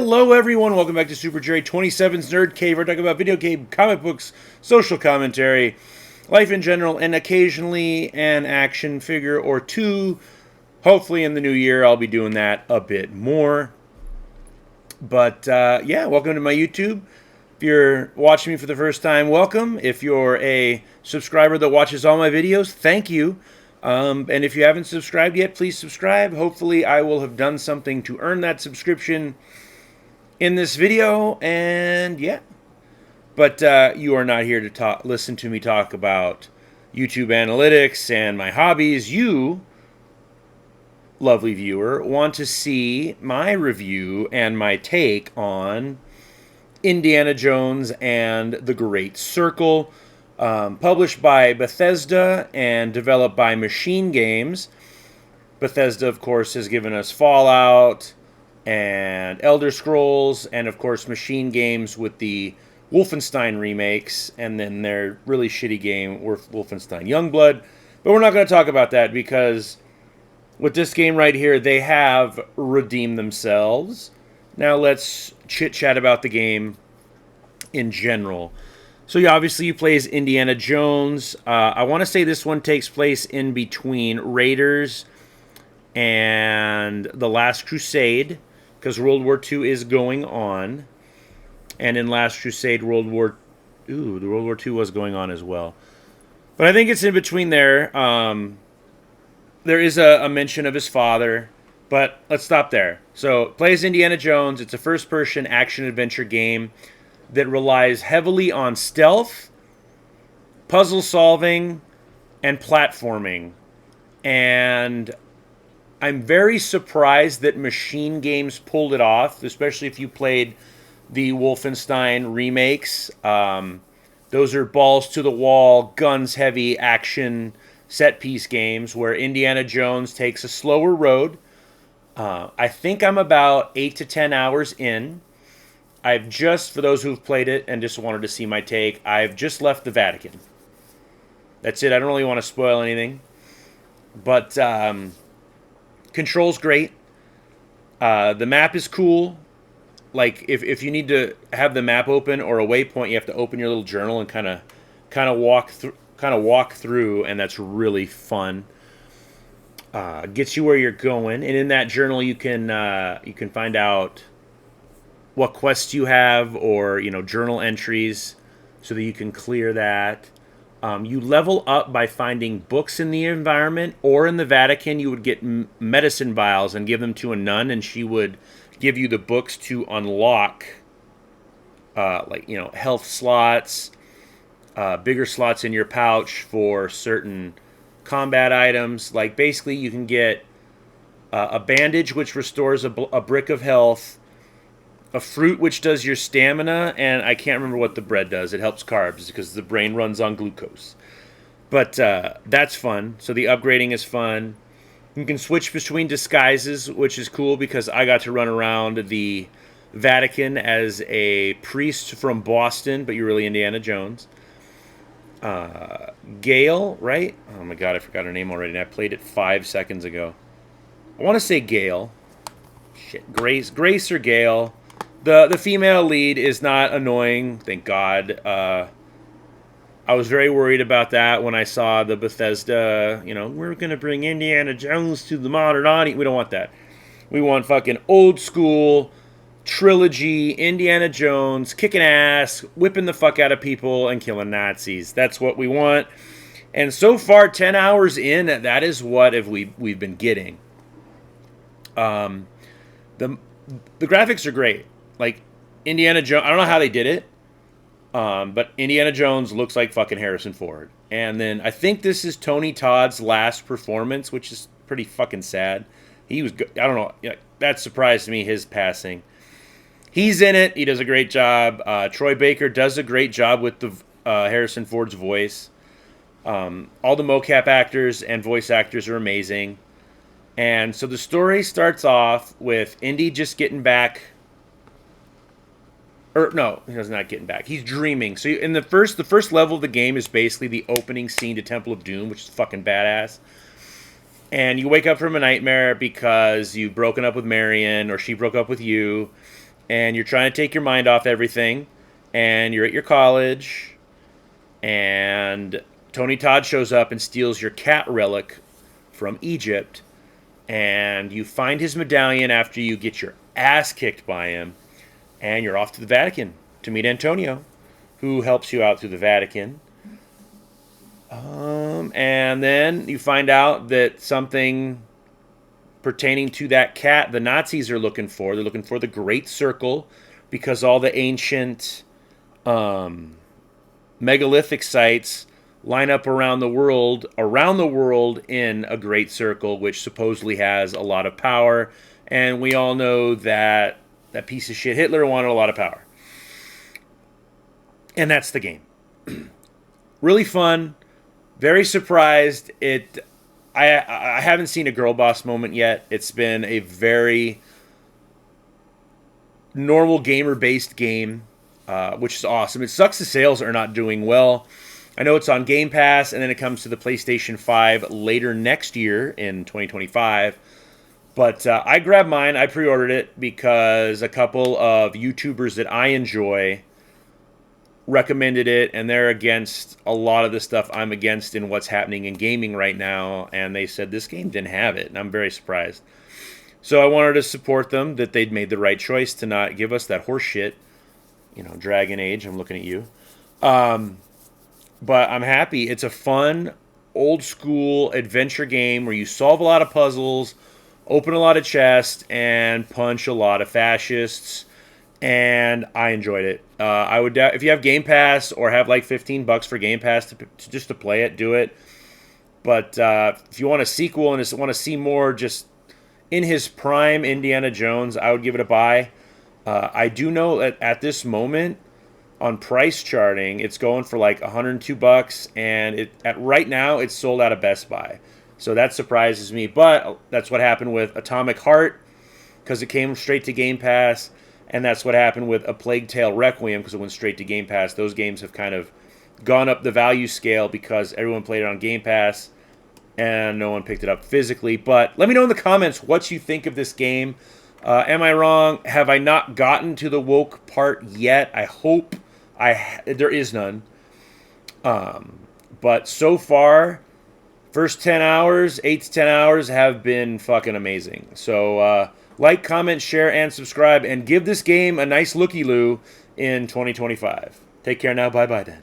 Hello, everyone. Welcome back to Super Jerry 27's Nerd Cave. We're talking about video game, comic books, social commentary, life in general, and occasionally an action figure or two. Hopefully, in the new year, I'll be doing that a bit more. But yeah, welcome to my YouTube. If you're watching me for the first time, welcome. If you're a subscriber that watches all my videos, thank you. And if you haven't subscribed yet, please subscribe. Hopefully, I will have done something to earn that subscription in this video. And yeah, but you are not here to listen to me talk about YouTube analytics and my hobbies. You, lovely viewer, want to see my review and my take on Indiana Jones and the Great Circle, published by Bethesda and developed by Machine Games. Bethesda, of course, has given us Fallout and Elder Scrolls, and of course Machine Games with the Wolfenstein remakes, and then their really shitty game, Wolfenstein Youngblood. But we're not going to talk about that because with this game right here, they have redeemed themselves. Now let's chit-chat about the game in general. So yeah, obviously you play as Indiana Jones. I want to say this one takes place in between Raiders and The Last Crusade, because World War II is going on. And in Last Crusade, the World War II was going on as well. But I think it's in between there. There is a mention of his father, but let's stop there. So, plays Indiana Jones. It's a first-person action-adventure game that relies heavily on stealth, puzzle solving, and platforming. And I'm very surprised that Machine Games pulled it off, especially if you played the Wolfenstein remakes. Those are balls to the wall, guns heavy action set-piece games where Indiana Jones takes a slower road. I think I'm about 8 to 10 hours in. I've just, for those who've played it and just wanted to see my take, I've just left the Vatican. That's it. I don't really want to spoil anything. But control's great. The map is cool. Like, if you need to have the map open or a waypoint, you have to open your little journal and kind of walk through, and that's really fun. Gets you where you're going, and in that journal you can find out what quests you have, or journal entries, so that you can clear that. You level up by finding books in the environment, or in the Vatican you would get medicine vials and give them to a nun, and she would give you the books to unlock health slots, bigger slots in your pouch for certain combat items. Like, basically you can get a bandage which restores a brick of health, a fruit which does your stamina, and I can't remember what the bread does. It helps carbs because the brain runs on glucose. But that's fun. So the upgrading is fun. You can switch between disguises, which is cool because I got to run around the Vatican as a priest from Boston, but you're really Indiana Jones. Gale, right? Oh my god, I forgot her name already, and I played it 5 seconds ago. I want to say Gale. Shit, Grace or Gale. The female lead is not annoying, thank God. I was very worried about that when I saw the Bethesda, we're going to bring Indiana Jones to the modern audience. We don't want that. We want fucking old school trilogy Indiana Jones kicking ass, whipping the fuck out of people, and killing Nazis. That's what we want. And so far, 10 hours in, that is what we've been getting. The graphics are great. Like, Indiana Jones, I don't know how they did it, but Indiana Jones looks like fucking Harrison Ford. And then I think this is Tony Todd's last performance, which is pretty fucking sad. He was, I don't know, that surprised me, his passing. He's in it. He does a great job. Troy Baker does a great job with the Harrison Ford's voice. All the mocap actors and voice actors are amazing. And so the story starts off with Indy just getting back. Or no, he's not getting back. He's dreaming. So in the first level of the game is basically the opening scene to Temple of Doom, which is fucking badass. And you wake up from a nightmare because you've broken up with Marion, or she broke up with you, and you're trying to take your mind off everything, and you're at your college, and Tony Todd shows up and steals your cat relic from Egypt, and you find his medallion after you get your ass kicked by him, and you're off to the Vatican to meet Antonio, who helps you out through the Vatican. And then you find out that something pertaining to that cat the Nazis are looking for. They're looking for the Great Circle, because all the ancient megalithic sites line up around the world in a great circle, which supposedly has a lot of power. And we all know that that piece of shit Hitler wanted a lot of power. And that's the game. Really fun. Very surprised. I haven't seen a girl boss moment yet. It's been a very normal gamer-based game, which is awesome. It sucks the sales are not doing well. I know it's on Game Pass, and then it comes to the PlayStation 5 later next year in 2025. But I grabbed mine. I pre-ordered it because a couple of YouTubers that I enjoy recommended it, and they're against a lot of the stuff I'm against in what's happening in gaming right now, and they said this game didn't have it, and I'm very surprised. So I wanted to support them, that they'd made the right choice to not give us that horse shit. Dragon Age, I'm looking at you. But I'm happy. It's a fun, old-school adventure game where you solve a lot of puzzles, open a lot of chests, and punch a lot of fascists. And I enjoyed it. I would, if you have Game Pass or have like $15 for Game Pass just to play it, do it. But if you want a sequel and just want to see more, just in his prime Indiana Jones, I would give it a buy. I do know that at this moment on price charting, it's going for like $102, and right now it's sold out of Best Buy. So that surprises me. But that's what happened with Atomic Heart, because it came straight to Game Pass. And that's what happened with A Plague Tale Requiem, because it went straight to Game Pass. Those games have kind of gone up the value scale because everyone played it on Game Pass and no one picked it up physically. But let me know in the comments what you think of this game. Am I wrong? Have I not gotten to the woke part yet? I hope there is none. But so far, first 10 hours, 8 to 10 hours have been fucking amazing. So, like, comment, share, and subscribe, and give this game a nice looky-loo in 2025. Take care now. Bye-bye then.